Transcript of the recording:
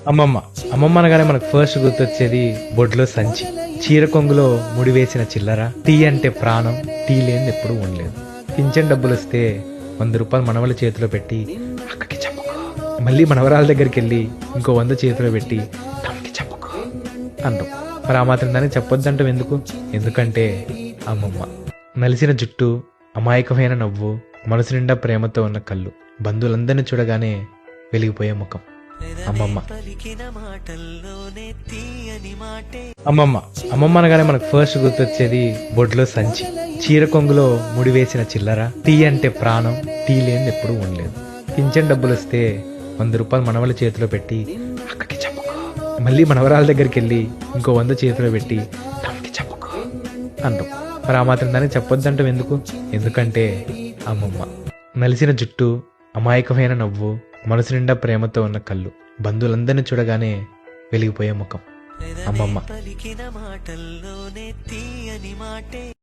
అమ్మమ్మ అమ్మమ్మ అనగానే మనకు ఫస్ట్ గుర్తొచ్చేది బొడ్లో సంచి, చీర కొంగులో ముడివేసిన చిల్లర, టీ అంటే ప్రాణం, టీ లేనిది ఎప్పుడు ఉండలేదు. పింఛన్ డబ్బులు వస్తే 100 రూపాయలు మనవళ్ళ చేతిలో పెట్టి అక్కకి చెప్పుకో, మళ్ళీ మనవరాల దగ్గరికి వెళ్ళి ఇంకో 100 చేతిలో పెట్టి తమకి చెప్పుకో అంటాం. మరి ఆ మాత్రం దాన్ని చెప్పొద్దంటాం ఎందుకు? ఎందుకంటే అమ్మమ్మ నలిసిన జుట్టు, అమాయకమైన నవ్వు, మనసు నిండా ప్రేమతో ఉన్న కళ్ళు, బంధువులందరినీ చూడగానే వెలిగిపోయే ముఖం. అమ్మమ్మ అమ్మమ్మ అమ్మమ్మ అనగానే మనకు ఫస్ట్ గుర్తొచ్చేది బొడ్లో సంచి, చీర కొంగులో ముడివేసిన చిల్లర, టీ అంటే ప్రాణం, టీ లేనిది ఎప్పుడు ఉండలేదు. పింఛన్ డబ్బులు వస్తే 100 రూపాయలు మనవళ్ళ చేతిలో పెట్టి అక్కకి చెప్పుకో, మళ్ళీ మనవరాల దగ్గరికి వెళ్ళి ఇంకో 100 చేతిలో పెట్టి తమకి చెప్పుకో అంటాం. మరి ఆ మాత్రం దాన్ని చెప్పొద్దంటాం ఎందుకు? ఎందుకంటే అమ్మమ్మ నలిసిన జుట్టు, అమాయకమైన నవ్వు, మనసు నిండా ప్రేమతో ఉన్న కళ్ళు, బంధువులందరినీ చూడగానే వెలిగిపోయే ముఖం. అమ్మమ్మ.